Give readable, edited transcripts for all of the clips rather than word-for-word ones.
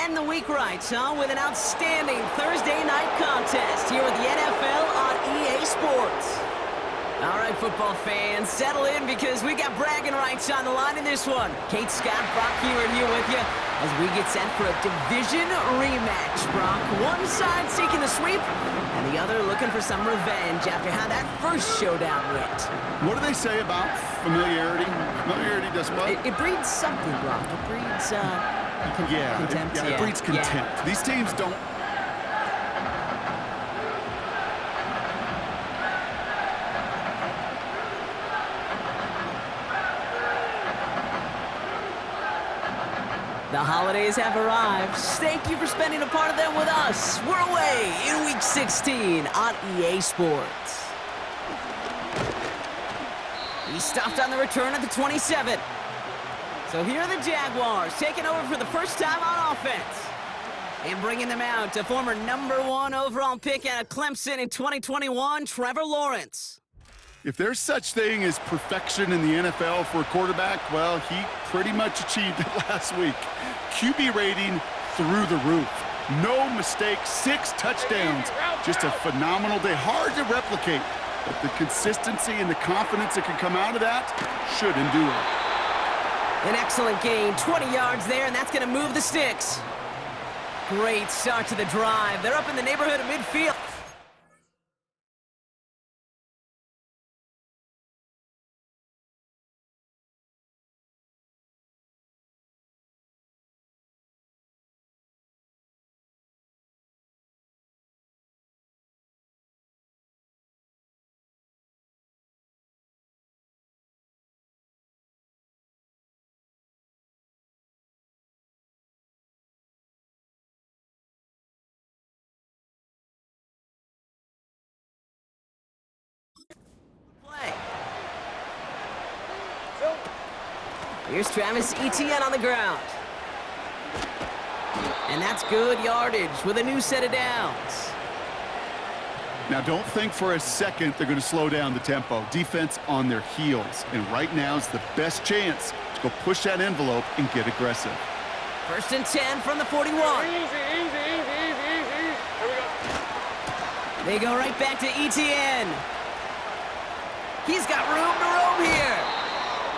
end the week right, huh? With an outstanding Thursday night contest here with the NFL on EA Sports. All right, football fans, settle in because we got bragging rights on the line in this one. Kate, Scott, Brock Hewitt here with you as we get set for a division rematch, Brock. One side seeking the sweep, and the other looking for some revenge after how that first showdown went. What do they say about familiarity? Familiarity does what? It breeds something, Brock. It breeds, contempt. It breeds contempt. Yeah. These teams don't... The holidays have arrived. Thank you for spending a part of them with us. We're away in Week 16 on EA Sports. He stopped on the return at the 27. So here are the Jaguars taking over for the first time on offense. And bringing them out to former #1 overall pick out of Clemson in 2021, Trevor Lawrence. If there's such thing as perfection in the NFL for a quarterback, well, he pretty much achieved it last week. QB rating through the roof. No mistakes, 6 touchdowns. Just a phenomenal day. Hard to replicate, but the consistency and the confidence that can come out of that should endure. An excellent gain, 20 yards there, and that's going to move the sticks. Great start to the drive. They're up in the neighborhood of midfield. Here's Travis Etienne on the ground. And that's good yardage with a new set of downs. Now, don't think for a second they're going to slow down the tempo. Defense on their heels. And right now is the best chance to go push that envelope and get aggressive. 1st and 10 from the 41. Easy. Here we go. They go right back to Etienne. He's got room to roam here.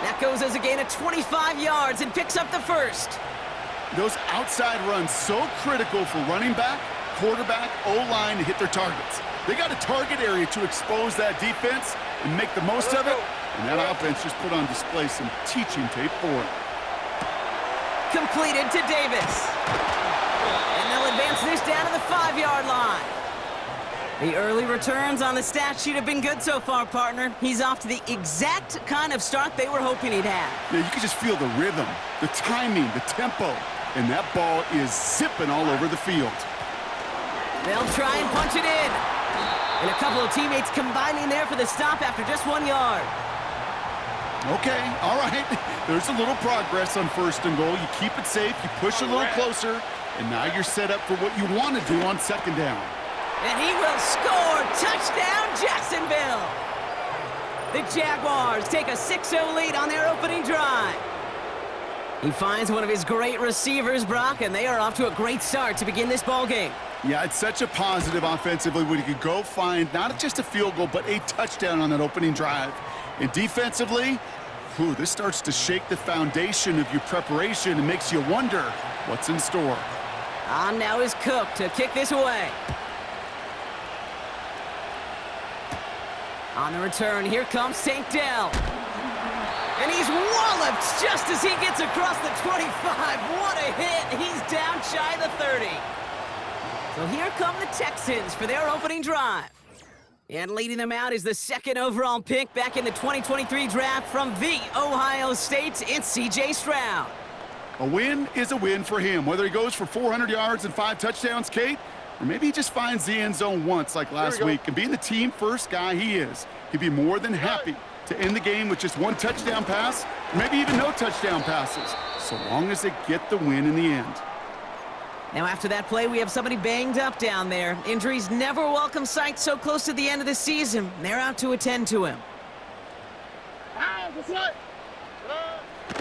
That goes as a gain of 25 yards and picks up the first. Those outside runs so critical for running back, quarterback, O-line to hit their targets. They got a target area to expose that defense and make the most of it. And that offense just put on display some teaching tape for it. Completed to Davis. And they'll advance this down to the 5-yard line. The early returns on the stat sheet have been good so far, partner. He's off to the exact kind of start they were hoping he'd have. Yeah, you can just feel the rhythm, the timing, the tempo, and that ball is zipping all over the field. They'll try and punch it in. And a couple of teammates combining there for the stop after just 1 yard. Okay, all right. There's a little progress on 1st and goal. You keep it safe, you push a little closer, and now you're set up for what you want to do on 2nd down. And he will score! Touchdown, Jacksonville! The Jaguars take a 6-0 lead on their opening drive. He finds one of his great receivers, Brock, and they are off to a great start to begin this ballgame. Yeah, it's such a positive offensively when you could go find not just a field goal, but a touchdown on that opening drive. And defensively, this starts to shake the foundation of your preparation and makes you wonder what's in store. On now is Cook to kick this away. On the return, here comes Tank Dell. And he's walloped just as he gets across the 25. What a hit. He's down shy of the 30. So here come the Texans for their opening drive. And leading them out is the 2nd overall pick back in the 2023 draft from the Ohio State. It's C.J. Stroud. A win is a win for him, whether he goes for 400 yards and 5 touchdowns, Kate, or maybe he just finds the end zone once like last week. And being the team-first guy he is, he'd be more than happy to end the game with just 1 touchdown pass, or maybe even no touchdown passes, so long as they get the win in the end. Now after that play, we have somebody banged up down there. Injuries never a welcome sight so close to the end of the season. They're out to attend to him.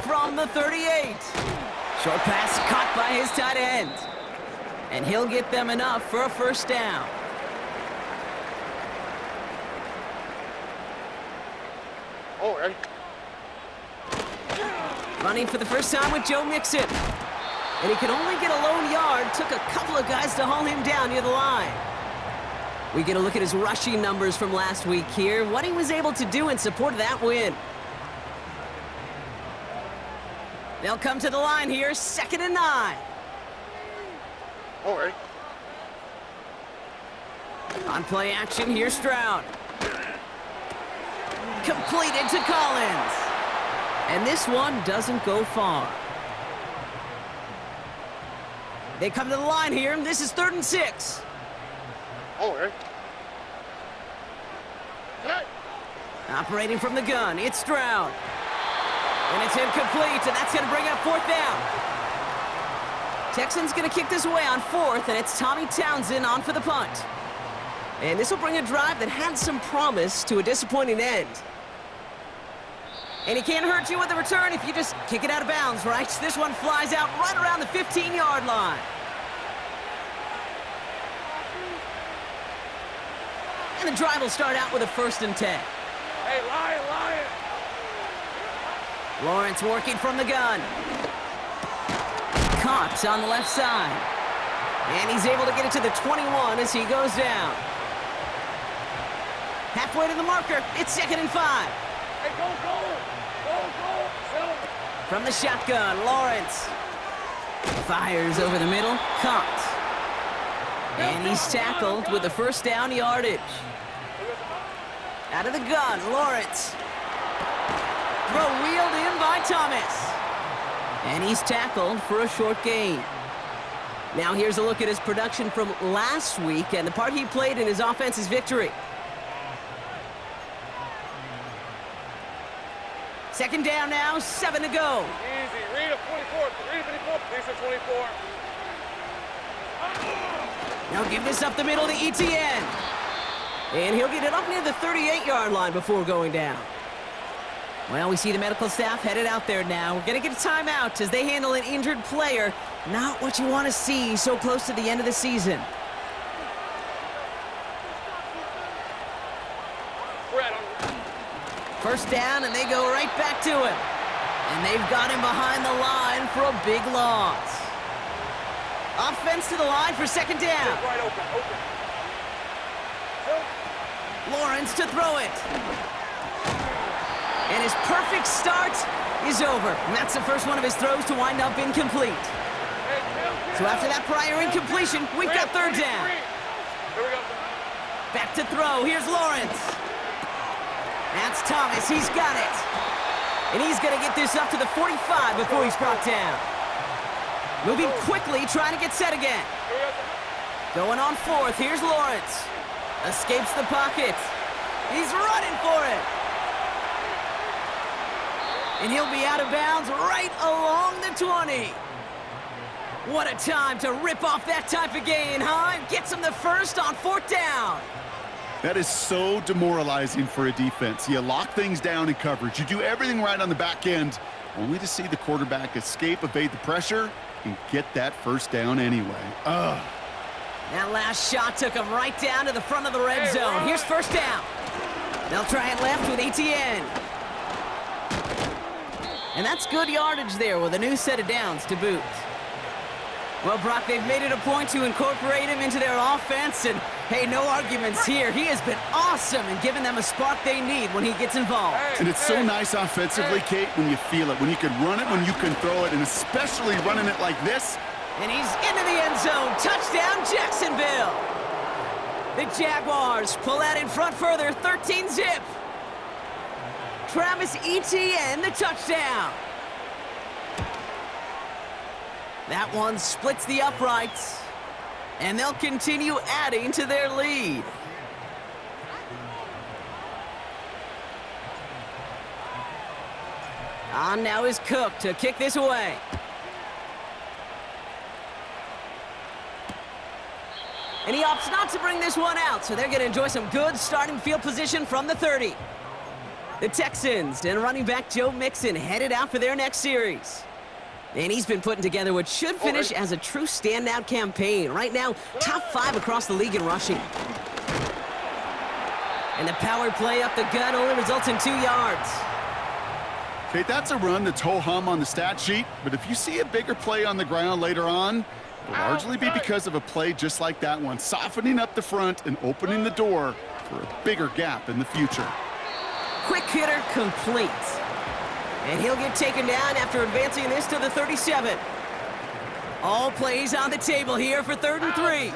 From the 38. Short pass caught by his tight end. And he'll get them enough for a first down. Oh, ready? Running for the first time with Joe Mixon. And he could only get a lone yard. Took a couple of guys to haul him down near the line. We get a look at his rushing numbers from last week here. What he was able to do in support of that win. They'll come to the line here, 2nd and 9. Oh, ready? On play action, here's Stroud. Completed to Collins. And this one doesn't go far. They come to the line here, and this is 3rd and 6. Oh, ready? Hey. Operating from the gun, it's Stroud. And it's incomplete, and that's going to bring up 4th down. Texans going to kick this away on 4th, and it's Tommy Townsend on for the punt. And this will bring a drive that had some promise to a disappointing end. And he can't hurt you with the return if you just kick it out of bounds, right? This one flies out right around the 15-yard line. And the drive will start out with a 1st and 10. Hey, Lion! Lawrence working from the gun. Caught on the left side. And he's able to get it to the 21 as he goes down. Halfway to the marker, it's 2nd and 5. Hey, go! From the shotgun, Lawrence fires over the middle, caught. And he's tackled with the first down yardage. Out of the gun, Lawrence. Throw wheeled in by Thomas. And he's tackled for a short gain. Now here's a look at his production from last week and the part he played in his offense's victory. 2nd down now, 7 to go. Easy. Read a 24. Read a 24. Please a 24. Now give this up the middle to ETN. And he'll get it up near the 38-yard line before going down. Well, we see the medical staff headed out there now. We're going to get a timeout as they handle an injured player. Not what you want to see so close to the end of the season. First down, and they go right back to him. And they've got him behind the line for a big loss. Offense to the line for 2nd down. Right open. Lawrence to throw it. And his perfect start is over. And that's the first one of his throws to wind up incomplete. So after that prior incompletion, we've got 3rd down. Here we go. Back to throw. Here's Lawrence. That's Thomas. He's got it. And he's going to get this up to the 45 before he's brought down. Moving quickly, trying to get set again. Going on 4th. Here's Lawrence. Escapes the pocket. He's running for it. And he'll be out of bounds right along the 20. What a time to rip off that type of gain, huh? Gets him the first on 4th down. That is so demoralizing for a defense. You lock things down in coverage. You do everything right on the back end, only to see the quarterback escape, evade the pressure, and get that first down anyway. Ugh. That last shot took him right down to the front of the red zone. Here's 1st down. They'll try it left with ETN. And that's good yardage there with a new set of downs to boot. Well, Brock, they've made it a point to incorporate him into their offense, and hey, no arguments here. He has been awesome in giving them a spark they need when he gets involved. And it's so nice offensively, Kate, when you feel it, when you can run it, when you can throw it, and especially running it like this. And he's into the end zone. Touchdown, Jacksonville. The Jaguars pull out in front further, 13-zip. Travis Etienne, the touchdown. That one splits the uprights, and they'll continue adding to their lead. On now is Cook to kick this away. And he opts not to bring this one out, so they're going to enjoy some good starting field position from the 30. The Texans and running back Joe Mixon headed out for their next series. And he's been putting together what should finish as a true standout campaign. Right now, top 5 across the league in rushing. And the power play up the gut only results in 2 yards. Okay, that's a run that's ho-hum on the stat sheet, but if you see a bigger play on the ground later on, it'll largely be because of a play just like that one, softening up the front and opening the door for a bigger gap in the future. Quick hitter complete. And he'll get taken down after advancing this to the 37. All plays on the table here for 3rd and 3.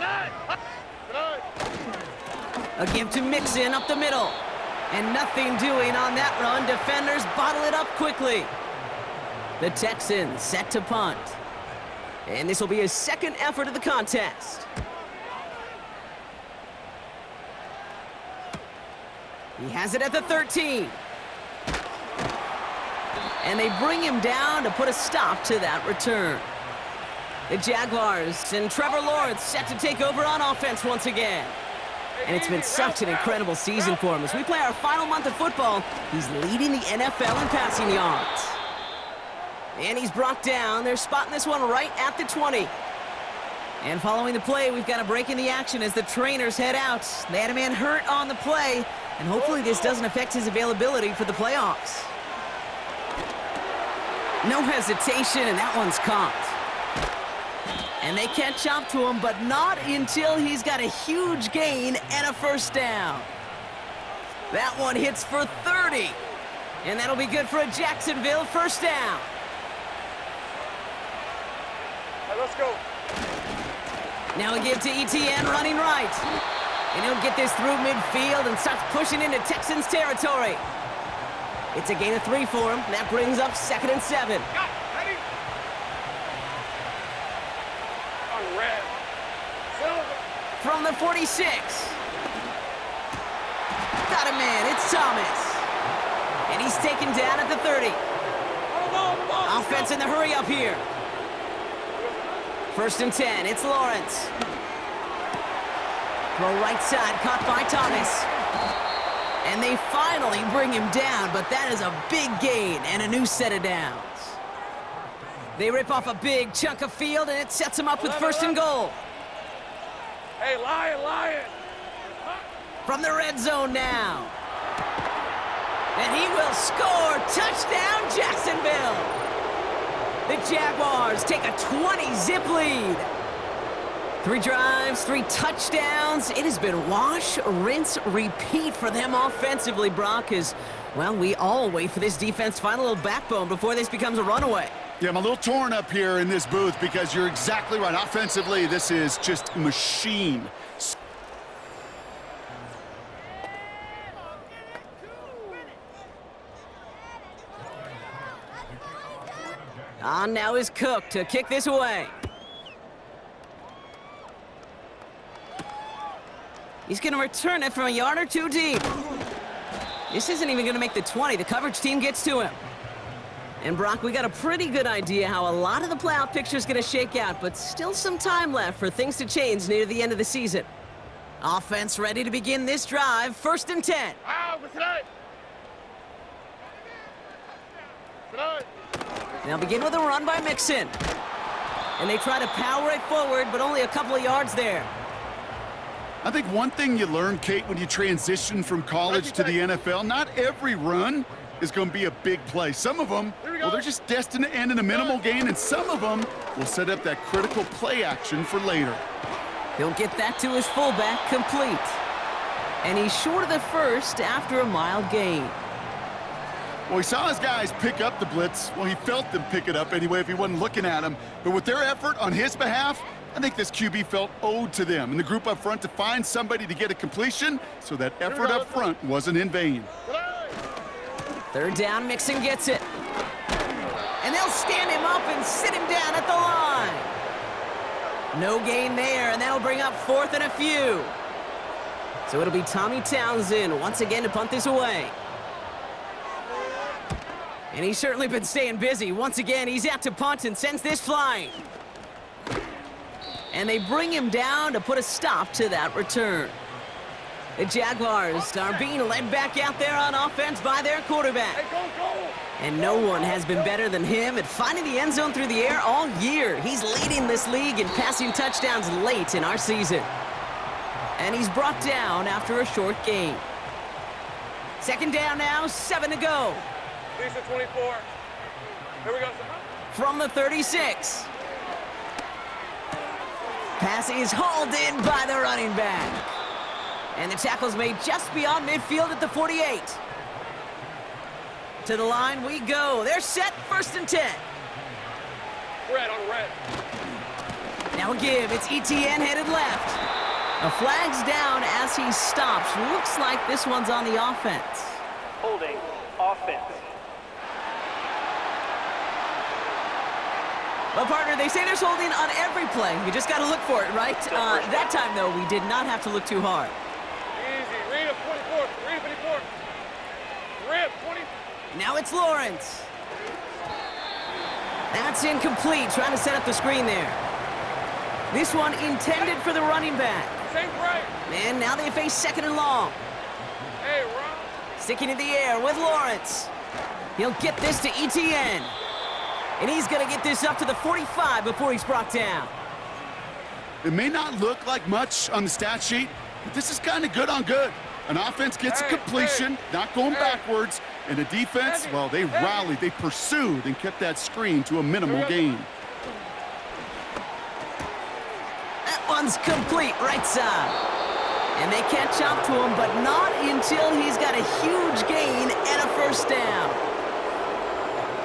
A give to Mixon up the middle. And nothing doing on that run. Defenders bottle it up quickly. The Texans set to punt. And this will be his 2nd effort of the contest. He has it at the 13. And they bring him down to put a stop to that return. The Jaguars and Trevor Lawrence set to take over on offense once again. And it's been such an incredible season for him. As we play our final month of football, he's leading the NFL in passing yards. And he's brought down. They're spotting this one right at the 20. And following the play, we've got a break in the action as the trainers head out. They had a man hurt on the play, and hopefully this doesn't affect his availability for the playoffs. No hesitation, and that one's caught. And they catch up to him, but not until he's got a huge gain and a 1st down. That one hits for 30. And that'll be good for a Jacksonville 1st down. All right, let's go. Now we give to ETN running right. And he'll get this through midfield and starts pushing into Texans territory. It's a gain of 3 for him. That brings up 2nd and 7. Ready? On red. Silver. From the 46. Got a man. It's Thomas. And he's taken down at the 30. Offense in the hurry up here. 1st and 10. It's Lawrence. Throw right side, caught by Thomas. And they finally bring him down, but that is a big gain and a new set of downs. They rip off a big chunk of field, and it sets him up with 1st and goal. Hey, Lion! From the red zone now. And he will score. Touchdown, Jacksonville. The Jaguars take a 20-zip lead. 3 drives, 3 touchdowns. It has been wash, rinse, repeat for them offensively, Brock, as, well, we all wait for this defense to find a little backbone before this becomes a runaway. Yeah, I'm a little torn up here in this booth because you're exactly right. Offensively, this is just a machine. On now is Cook to kick this away. He's going to return it from a yard or 2 deep. This isn't even going to make the 20. The coverage team gets to him. And, Brock, we got a pretty good idea how a lot of the playoff picture is going to shake out, but still some time left for things to change near the end of the season. Offense ready to begin this drive. 1st and 10. They'll begin with a run by Mixon. And they try to power it forward, but only a couple of yards there. I think one thing you learn, Kate, when you transition from college to the NFL, not every run is going to be a big play. Some of them, well, they're just destined to end in a minimal gain, and some of them will set up that critical play action for later. He'll get that to his fullback, complete. And he's short of the 1st after a mild gain. Well, he saw his guys pick up the blitz. Well, he felt them pick it up anyway if he wasn't looking at them. But with their effort on his behalf, I think this QB felt owed to them and the group up front to find somebody to get a completion, so that effort up front wasn't in vain. 3rd down, Mixon gets it. And they'll stand him up and sit him down at the line. No gain there, and that'll bring up 4th and a few. So it'll be Tommy Townsend once again to punt this away. And he's certainly been staying busy. Once again, he's out to punt and sends this flying. And they bring him down to put a stop to that return. The Jaguars are being led back out there on offense by their quarterback. Hey, go, go! And no one has been better than him at finding the end zone through the air all year. He's leading this league in passing touchdowns late in our season. And he's brought down after a short game. Second down now, 7 to go. Lisa 24. Here we go. From the 36. Pass is hauled in by the running back. And the tackle's made just beyond midfield at the 48. To the line we go. They're set, 1st and 10. Red on red. Now a give. It's ETN headed left. A flag's down as he stops. Looks like this one's on the offense. Holding offense. Well, partner, they say there's holding on every play. You just got to look for it, right? That time, though, we did not have to look too hard. Easy. Read up 24. Read 54. Rip 20. Now it's Lawrence. That's incomplete. Trying to set up the screen there. This one intended for the running back. Same right. And now they face 2nd and long. Hey, Ron. Sticking in the air with Lawrence. He'll get this to ETN. And he's going to get this up to the 45 before he's brought down. It may not look like much on the stat sheet, but this is kind of good on good. An offense gets a completion, not going backwards, and a defense, well, they rallied, they pursued, and kept that screen to a minimal gain. That one's complete, right side. And they catch up to him, but not until he's got a huge gain and a 1st down.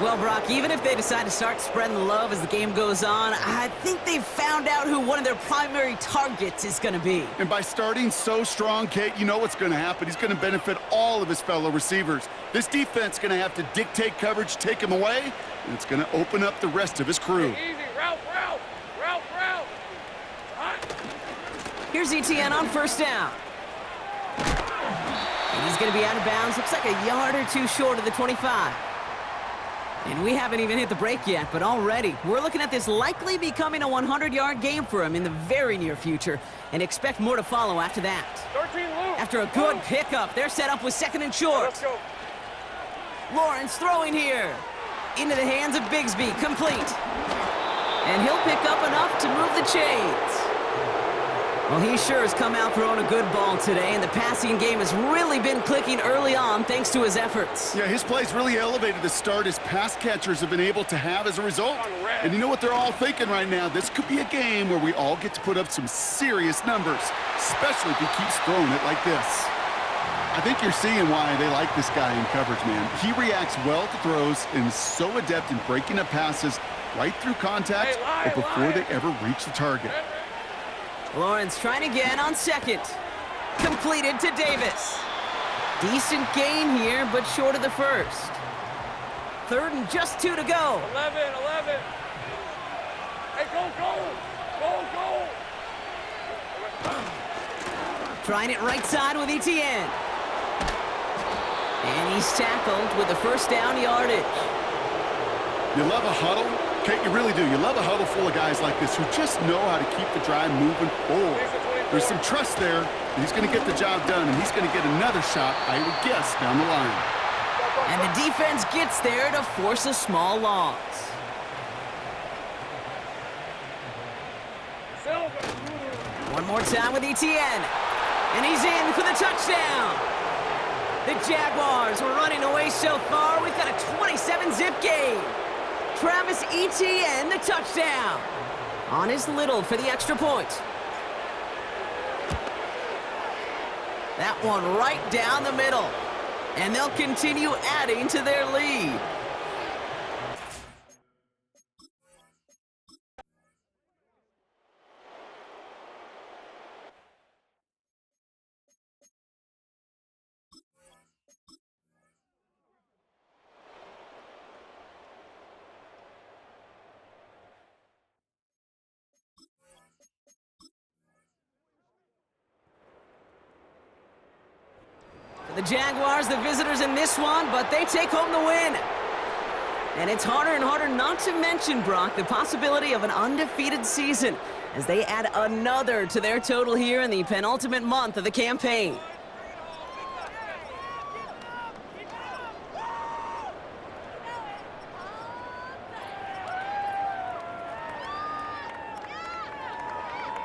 Well, Brock, even if they decide to start spreading the love as the game goes on, I think they've found out who one of their primary targets is going to be. And by starting so strong, Kate, you know what's going to happen. He's going to benefit all of his fellow receivers. This defense is going to have to dictate coverage, take him away, and it's going to open up the rest of his crew. Easy. Route. Hot. Here's ETN on 1st down. And he's going to be out of bounds. Looks like a yard or two short of the 25. And we haven't even hit the break yet, but already we're looking at this likely becoming a 100-yard game for him in the very near future, and expect more to follow after that. 13 loose. After a good pickup, they're set up with 2nd and short. Let's go. Lawrence throwing here. Into the hands of Bigsby, complete. And he'll pick up enough to move the chains. Well, he sure has come out throwing a good ball today, and the passing game has really been clicking early on thanks to his efforts. Yeah, his plays really elevated the start his pass catchers have been able to have as a result. And you know what they're all thinking right now? This could be a game where we all get to put up some serious numbers, especially if he keeps throwing it like this. I think you're seeing why they like this guy in coverage, man. He reacts well to throws and is so adept in breaking up passes right through contact or before they ever reach the target. Lawrence trying again on 2nd. Completed to Davis. Decent gain here, but short of the 1st. 3rd and just 2 to go. 11. Hey, go. Trying it right side with ETN. And he's tackled with the 1st down yardage. You love a huddle? Kate, you really do. You love a huddle full of guys like this who just know how to keep the drive moving forward. There's some trust there. He's going to get the job done, and he's going to get another shot, I would guess, down the line. And the defense gets there to force a small loss. One more time with ETN. And he's in for the touchdown. The Jaguars were running away so far. We've got a 27-zip game. Travis ETN, the touchdown. On his little for the extra point. That one right down the middle. And they'll continue adding to their lead. The Jaguars, the visitors in this one, but they take home the win. And it's harder and harder not to mention, Brock, the possibility of an undefeated season as they add another to their total here in the penultimate month of the campaign.